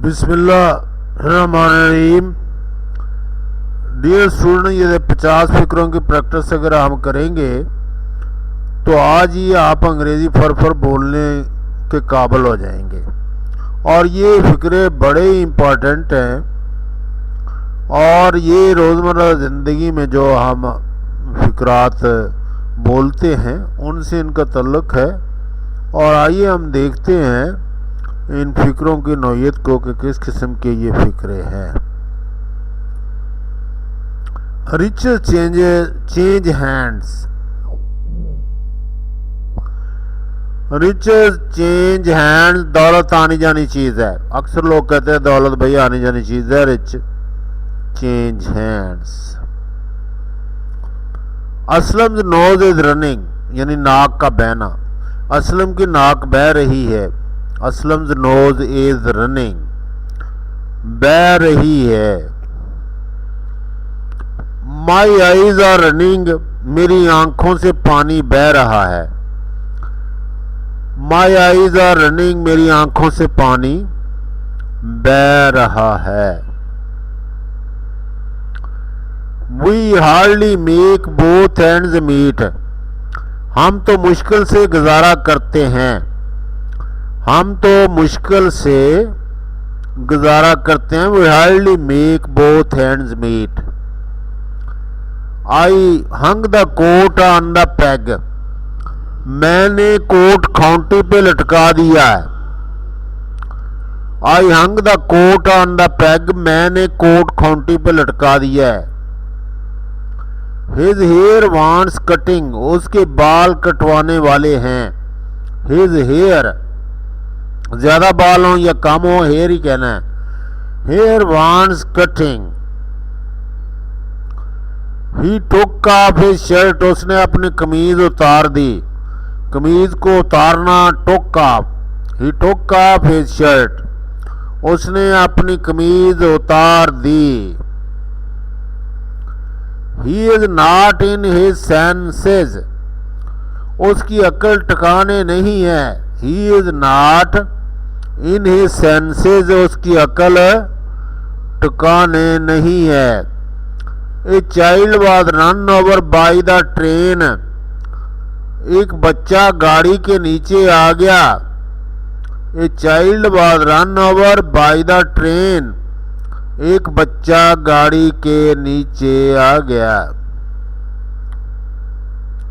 बिस्मिल्लाहिर्रहमानिर्रहीम। Dear student, ये 50 फिक्रों की प्रैक्टिस अगर हम करेंगे तो आज ही आप अंग्रेज़ी फर बोलने के काबिल हो जाएंगे। और ये फ़िक्रे बड़े ही इम्पोर्टेंट हैं और ये रोज़मर्रा ज़िंदगी में जो हम फ़िक्रात बोलते हैं उनसे इनका ताल्लुक़ है। और आइए हम देखते हैं इन फ़िक्रों की नौइयत को कि किस किस्म के ये फ़िक्रे हैं। Riches change hands. Riches change hands दौलत आनी जानी चीज़ है। अक्सर लोग कहते हैं दौलत भाई आनी जानी चीज़ है। Rich change hands. Aslam nose is running, यानी नाक का बहना। असलम की नाक बह रही है। असलम्स नोज इज रनिंग, बह रही है। माई आईज आर रनिंग, मेरी आंखों से पानी बह रहा है। माई आईज आर रनिंग, मेरी आंखों से पानी बह रहा है। We hardly make both ends meet, हम तो मुश्किल से गुजारा करते हैं। हम तो मुश्किल से गुजारा करते हैं। We hardly make both hands meet. I hung the coat on the peg, मैंने कोट खाउंटी पे लटका दिया है। I hung the coat on the peg, मैंने कोट खाउंटी पे लटका दिया है। हिज हेयर वांट्स कटिंग, उसके बाल कटवाने वाले हैं। हिज हेयर, ज्यादा बाल हो या कम हो, हेयर ही कहना है। Hair wants cutting. He took off his shirt, उसने अपनी कमीज उतार दी। कमीज को उतारना took off. He took off his shirt, उसने अपनी कमीज उतार दी। He is not in his senses, उसकी अक्ल ठिकाने नहीं है। He is not in his senses, उसकी अकल ठिकाने नहीं है। A child was run over by the train, एक बच्चा गाड़ी के नीचे आ गया। ए child was run over by the train, एक बच्चा गाड़ी के नीचे आ गया।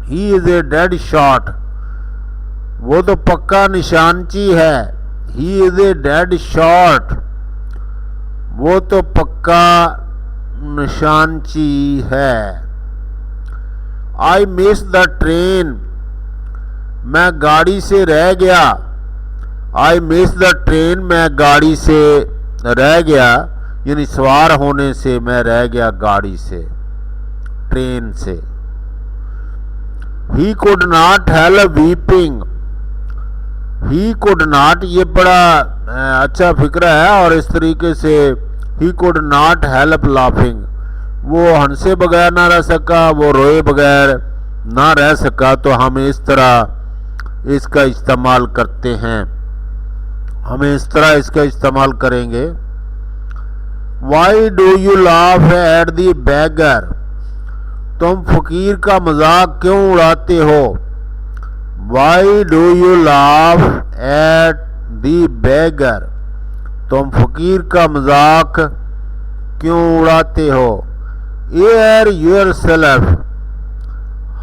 He is a dead shot, वो तो पक्का निशानची है। He is a dead shot, वो तो पक्का निशानची है। आई मिस द ट्रेन, मैं गाड़ी से रह गया। आई मिस द ट्रेन, मैं गाड़ी से रह गया, यानी सवार होने से मैं रह गया गाड़ी से, ट्रेन से। He could not help weeping. He could not, ये बड़ा अच्छा फिक्रा है। और इस तरीके से he could not help laughing, वो हंसे बगैर ना रह सका, वो रोए बगैर ना रह सका। तो हम इस तरह इसका इस्तेमाल करते हैं, हमें इस तरह इसका इस्तेमाल करेंगे। Why do you laugh at the beggar, तुम फकीर का मजाक क्यों उड़ाते हो। Why do you laugh at the beggar, तुम फकीर का मजाक क्यों उड़ाते हो। एयर योर सेल्फ,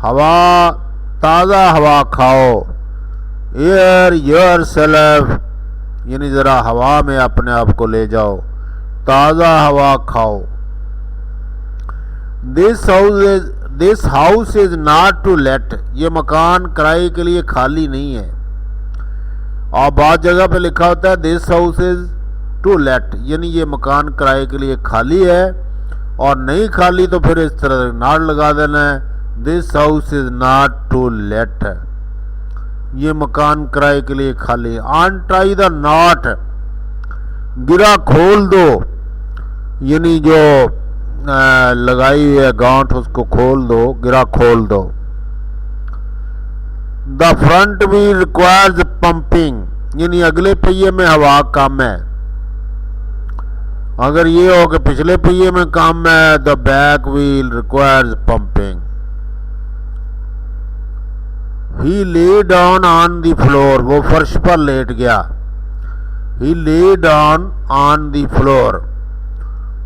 हवा, ताज़ा हवा खाओ। एयर योर सेल्फ, यानी ज़रा हवा में अपने आप को ले जाओ, ताज़ा हवा खाओ। This house is not to let, ये मकान किराए के लिए खाली नहीं है। और बाद जगह पे लिखा होता है this house is to let, यानी ये मकान किराए के लिए खाली है। और नहीं खाली तो फिर इस तरह नॉट लगा देना है। This house is not to let, ये मकान किराए के लिए खाली। अनटाई द नॉट, गिरा खोल दो, यानी जो लगाई हुई है गांठ उसको खोल दो, गिरा खोल दो। The front wheel requires pumping, यानी अगले पहिए में हवा कम है। अगर ये हो कि पिछले पहिए में काम है, the back wheel requires pumping. He lay down on the floor, वो फर्श पर लेट गया। ही lay down on the floor,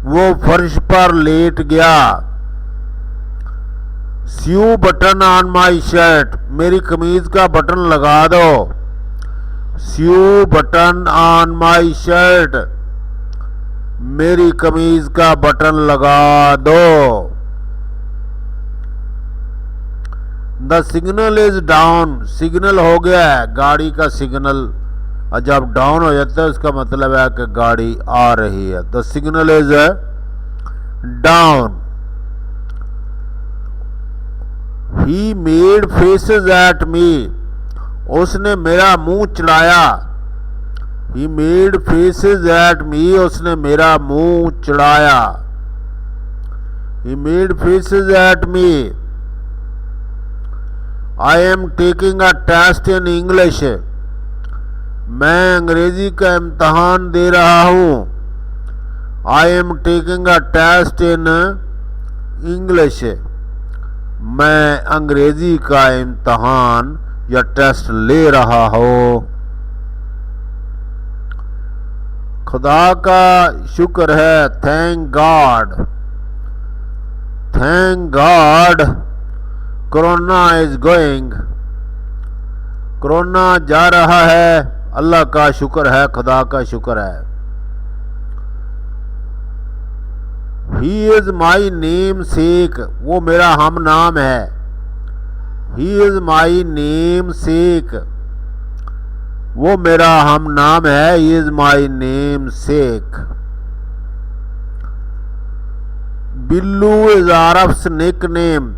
वो फर्श पर लेट गया। स्यू बटन ऑन माई शर्ट, मेरी कमीज का बटन लगा दो। स्यू बटन ऑन माई शर्ट, मेरी कमीज का बटन लगा दो। The signal is down, signal हो गया है, गाड़ी का सिग्नल जब डाउन हो जाता है उसका मतलब है कि गाड़ी आ रही है। The signal is down. He made faces at me, उसने मेरा मुंह चढ़ाया। He made faces at me, उसने मेरा मुंह चढ़ाया। He made faces at me. I am taking a test in English, मैं अंग्रेजी का इम्तहान दे रहा हूं। I am taking a test in English, मैं अंग्रेजी का इम्तहान या टेस्ट ले रहा हूं। खुदा का शुक्र है, thank God. Thank God corona is going, corona जा रहा है, अल्लाह का शुक्र है, खुदा का शुक्र है। ही इज माई नेम सेक, वो मेरा हम नाम है। ही इज माई नेम सेक, वो मेरा हम नाम है। He is my namesake. Billu is Arif's nickname,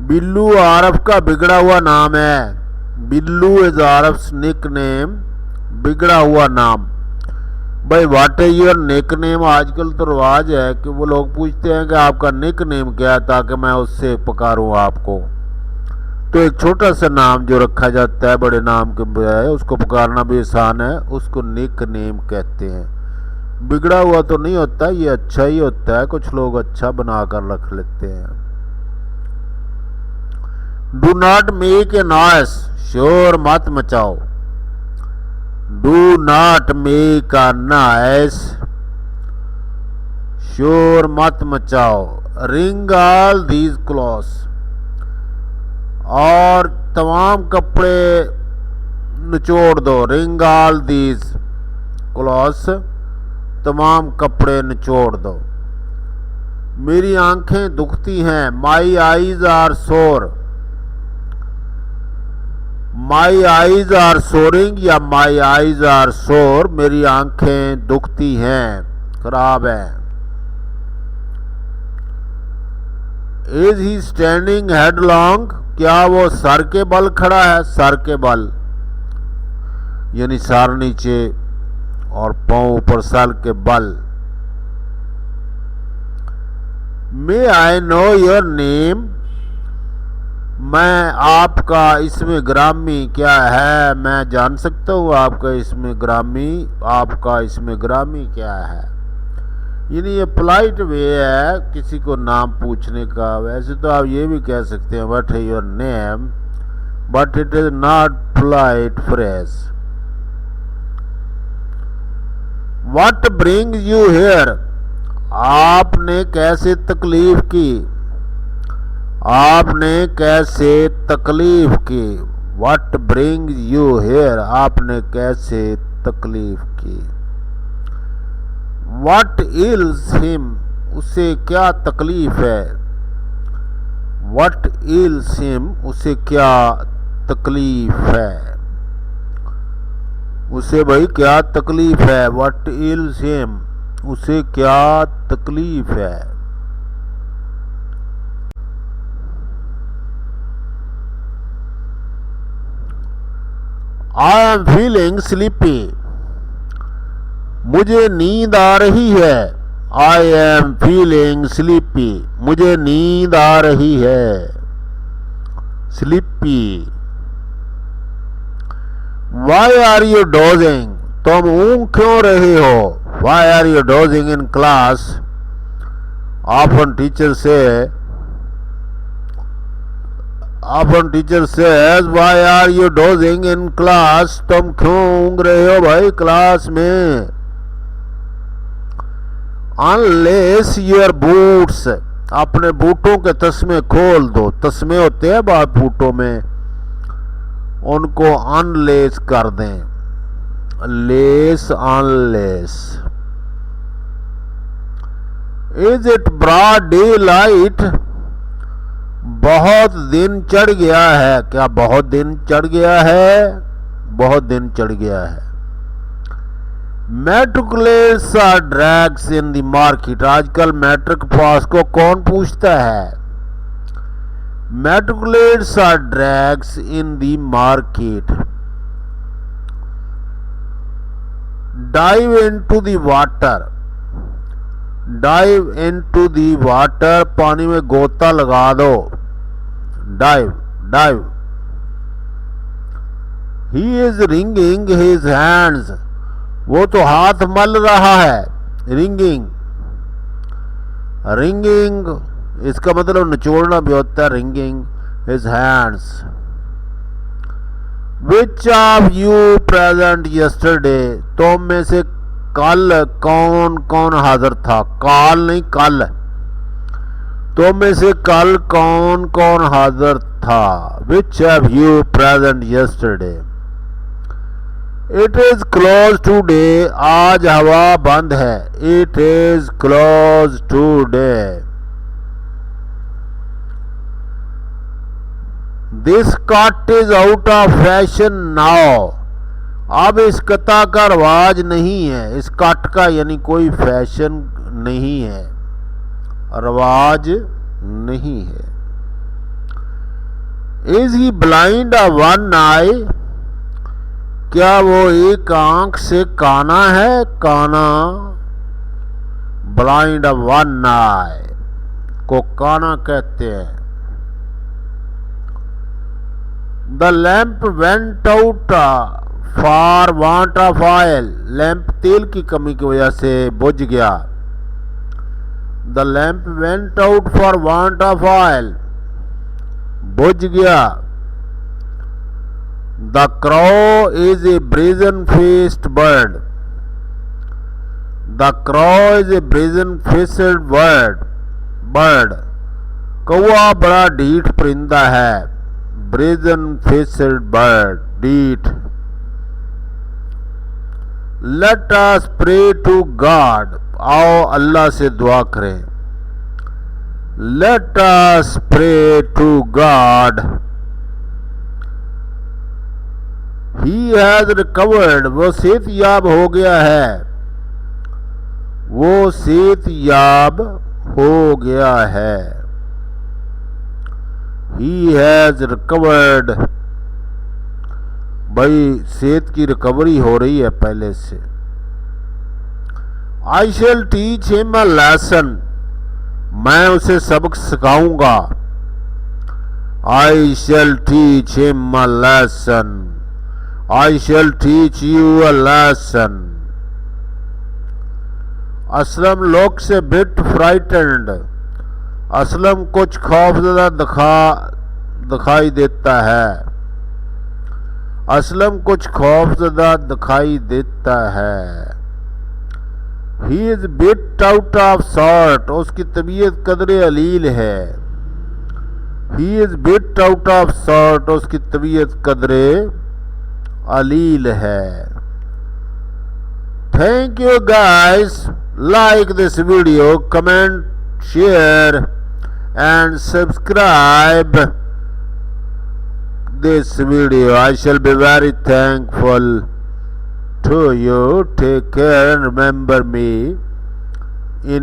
Billu Arif का बिगड़ा हुआ नाम है। Billu is Arif's nickname, बिगड़ा हुआ नाम। भाई what is your nickname, आजकल तो रिवाज है कि वो लोग पूछते हैं कि आपका निक नेम क्या है, ताकि मैं उससे पुकारूं आपको। तो एक छोटा सा नाम जो रखा जाता है बड़े नाम के बजाय, उसको पुकारना भी आसान है, उसको निक नेम कहते हैं। बिगड़ा हुआ तो नहीं होता, ये अच्छा ही होता है, कुछ लोग अच्छा बनाकर रख लेते हैं। Do not make a noise, शोर मत मचाओ। Do not make a noise, शोर मत मचाओ। रिंग ऑल दीज क्लॉथ्स, और तमाम कपड़े निचोड़ दो। रिंग ऑल दीज क्लॉथ्स, तमाम कपड़े निचोड़ दो। मेरी आंखें दुखती हैं, माई आईज आर सोर। माई आईज आर सोरिंग या माई आईज आर सोर, मेरी आंखें दुखती हैं, खराब हैं। इज ही स्टैंडिंग हेडलॉन्ग, क्या वो सर के बल खड़ा है। सर के बल यानी सर नीचे और पांव ऊपर, सर के बल। मे आई नो योर नेम, मैं आपका इसमें ग्रामी क्या है, मैं जान सकता हूँ आपका इसमें ग्रामी, आपका इसमें ग्रामी क्या है। यानी ये पोलाइट वे है किसी को नाम पूछने का। वैसे तो आप ये भी कह सकते हैं what is your name, but it is not polite phrase. What brings you here, आपने कैसे तकलीफ की, आपने कैसे तकलीफ की। व्हाट ब्रिंग्स यू हियर, आपने कैसे तकलीफ की। व्हाट इल्स हिम, उसे क्या तकलीफ है। व्हाट इल्स हिम, उसे क्या तकलीफ है। उसे भाई क्या तकलीफ है। व्हाट इल्स हिम, उसे क्या तकलीफ है। आई एम फीलिंग स्लीपी, मुझे नींद आ रही है। आई एम फीलिंग स्लीपी, मुझे नींद आ रही है। Sleepy. Why are you dozing, तुम ऊँघ क्यों रहे हो। why are you dozing in class? Often teacher says, why are you dozing in class? तुम क्यों ऊँग रहे हो भाई क्लास में? Unlace your boots, अपने बूटों के तस्मे खोल दो. तस्मे होते हैं बाहर बूटों में, उनको अनलेस कर दें. Less, unless. Is it broad daylight? बहुत दिन चढ़ गया है. क्या बहुत दिन चढ़ गया है? बहुत दिन चढ़ गया है. Matriculates are drags in the market. आजकल मैट्रिक पास को कौन पूछता है? Matriculates are drags in the market. Dive into the water. Dive into the water, पानी में गोता लगा दो. Dive, dive. He is wringing his hands. वो तो हाथ मल रहा है. Wringing, wringing इसका मतलब निचोड़ना भी होता है. Wringing his hands. Which of you present yesterday? तुम में से कल कौन कौन हाजिर था? काल नहीं, कल. तुम में से कल कौन कौन हाजिर था? Which of you present yesterday? It is closed today. आज हवा बंद है. It is closed today. This cut is out of fashion now. अब इस कता का रवाज नहीं है. इस कट का यानी कोई फैशन नहीं है, रवाज नहीं है. Is he blind of one eye? क्या वो एक आंख से काना है? काना. ब्लाइंड ऑफ वन आई को काना कहते हैं. The lamp went out for want of oil. Lamp तेल की कमी की वजह से बुझ गया. The lamp went out for want of oil, बुझ गया. The crow is a brazen-faced bird. The crow is a brazen-faced bird. कौआ बड़ा ढीठ परिंदा है. Brazen-faced bird, ढीठ. Let us pray to God. आओ अल्लाह से दुआ करें. Let us pray to God. He has recovered. वो सेहतयाब हो गया है. वो सेहतयाब हो गया है. He has recovered. भाई सेहत की रिकवरी हो रही है पहले से. I shall teach him a lesson. मैं उसे सबक सिखाऊंगा. I shall teach him a lesson. I shall teach you a lesson. Aslam looks a bit frightened. Aslam कुछ खौफजदा दिखाई देता है. असलम कुछ खौफजदा दिखाई देता है. He is bit out of sort. उसकी तबीयत कदरे अलील है. He is bit out of sort. उसकी तबीयत कदरे अलील है. Thank you guys. Like this video, comment, share and subscribe this video. I shall be very thankful to you. Take care and remember me.